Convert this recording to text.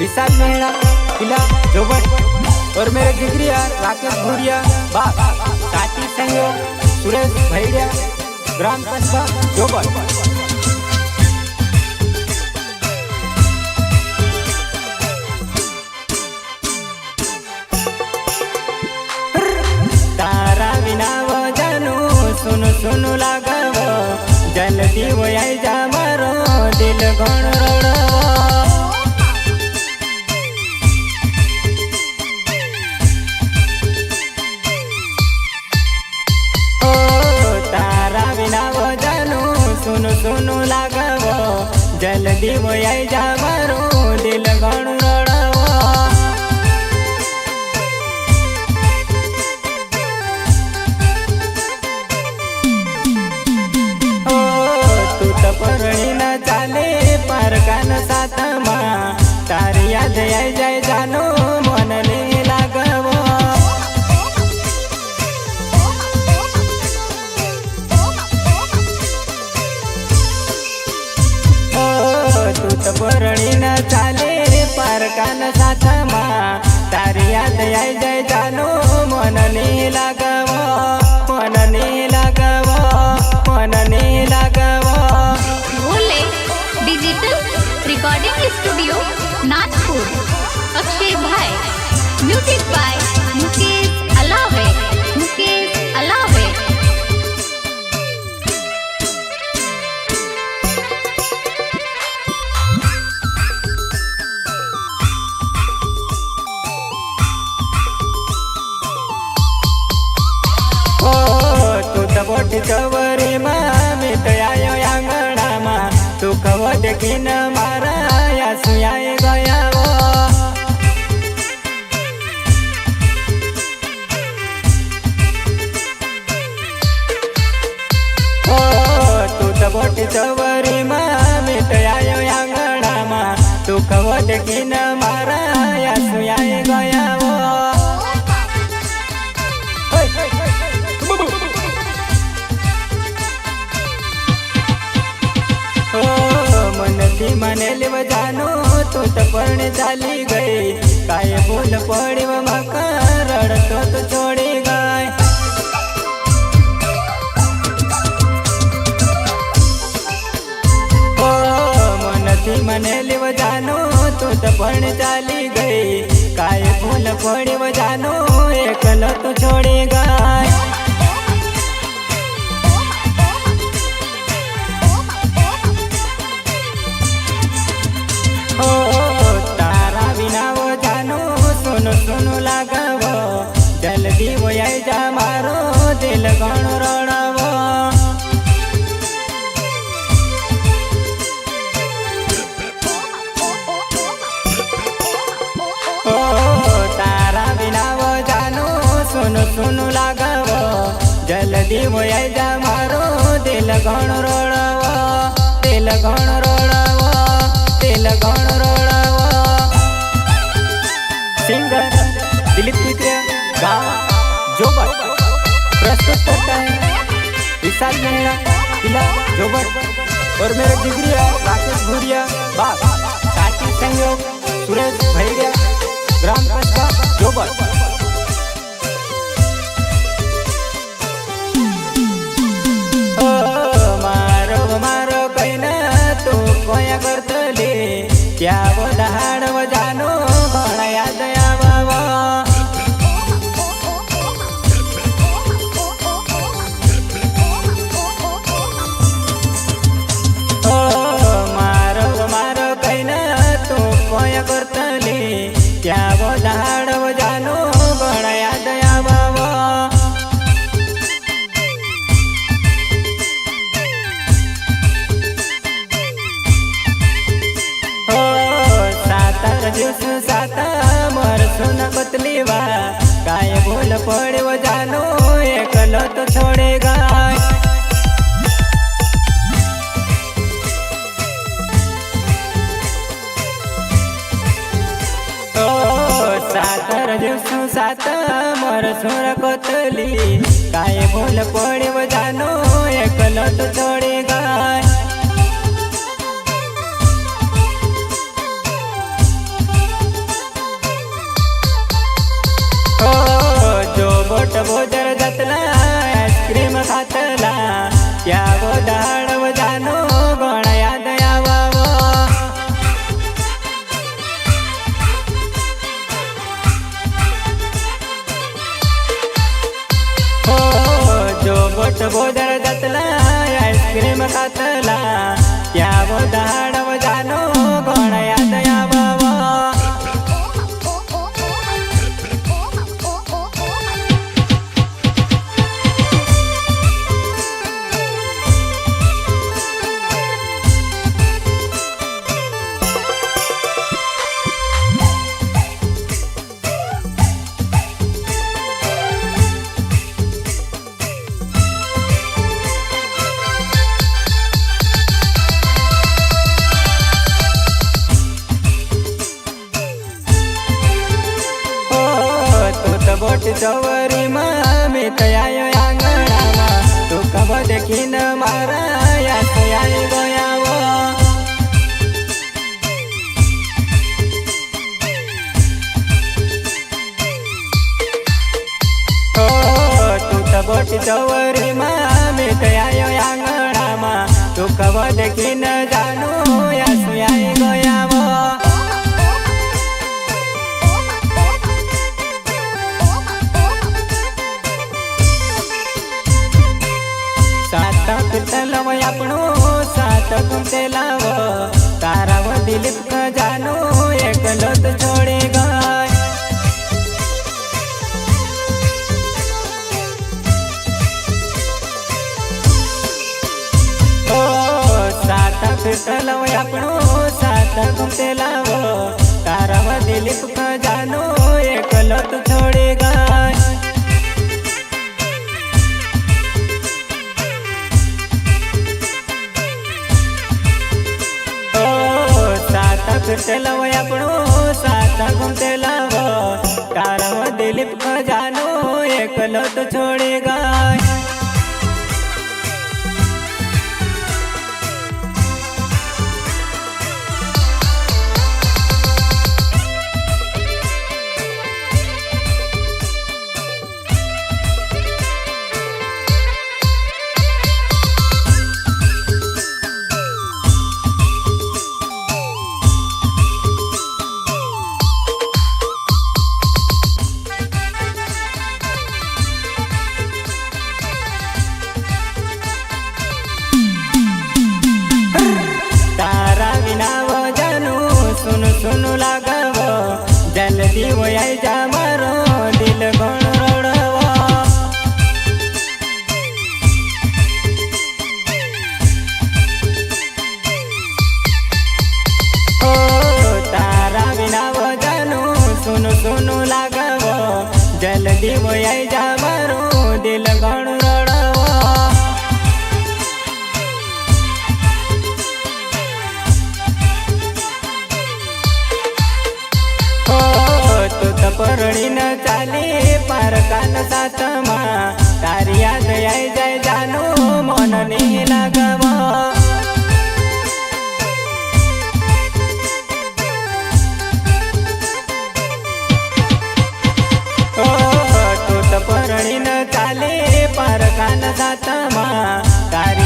विशाल मेहरा, किला जोबट और मेरे जिगरिया राकेश भूरिया, बाप साथी संयोग सुरेश भैया, ग्राम कस्बा जोबट। तारा बिना वो जानू सुनु सुनु लागव, जल्दी वो आई जा मारो दिल गण रोड़व। सुनु सुनु लागव, जल्दी वो आई जा मारो दिल गण रोड़व। तू तो परणी न चाले पर कान साथ माँ, तारी याद आई जाए जानो मन ले लागव। तू तो परणी न चाले पर कान साथ माँ, तारी याद आई जाए जानो मन नहीं लागव, मन नहीं लागव, मन नहीं लागव। Bhole digital recording studio Nagpur, Akshay भाई, म्यूजिक बाय मुकेश अलावे, मुकेश अलावे। बोट चवरी माँ मी तो आयो आंगणा माँ, तू खवो देखी न मारा या सुयाए गया वो। तू तो बोट चवरी माँ मी तो आयो आंगणा माँ, तू खवो देखी न मारा या सुयाए गया वो। मनती मने लेव जानो तू तो पढ़ने चाली गई, काय बोल पड़ी वो मका रड़तो तो छोड़ी गई। मनती मने लेव जानो तू तो पढ़ने चाली गई, काय बोल पड़ी वो जानो एकलो तो छोड़ी गई। तारा बिना वो जानू सुनु सुनु लागव, जल्दी वो आई जा मारो दिल गण रोड़व। तारा बिना वो जानू सुनु सुनु लागव, जल्दी वो आई जा मारो दिल गण रोड़व, दिल गण रोड़व, दिल गण रोड़व। सिंगर दिलीप मित्र, गाँव जोबट, प्रस्तुत करता है विशाल मेहरा, किला जोबट और मेरे जिगरिया राकेश भूरिया, बाप साथी संयोग सुरेश भैया, ग्राम कस्बा जोबट। मारो मारो कहना तू कोया करतली, क्या वो दहाड़ वो जानो घणा याद आवा। मारो मारो कहना तू कोया करतली, क्या वो दहाड़ वो जानो घणा याद आवा। साता मर सुना कतलीवा, काय बोल पड़े वो जानो एकलो तो छोड़ेगा। सातर जिसु साता मर सुना कतली, काय बोल पड़े वो जानो एकलो तो छोड़ेगा। जातला आईस्क्रीम खातला त्या दाड जानो गोणा याद यावाव हो जो बोट बोदर जातला आईस्क्रीम खातला त्या दाड जानो गोणा याद यावाव बोट चवरी मी तयायो आंगणामा तू कब देखीन मारा या तयाई गयाव हो तू त बोट चवरी मी तयायो आंगणामा तू कब देखीन जानो या तयाई गयाव फिरतलव आपणो सात कुंते लाव ताराव दिलीप का जानो एकलोत छोड़े गाय ओ सात फिरतलव आपणो सात कुंते लाव ताराव दिलीप का जानो एकलोत छोड़े गाय फिरतलव आपणो सात घुमते लाव ताराव दिलीप का जानो एकलो तो छोड़े गाय सुनु लागव जल्दी वयाई जा मारो दिल गण रोड़व ओ तारा बिना जानू सुनु सुनु लागव जल्दी वयाई जा मारो दिल गण रोड़व परणी न चाले पारकान साथमा तारी याद आई जाय जानो मन नहीं लागव ओ तू त परणी न चाले पारकान साथमा तारी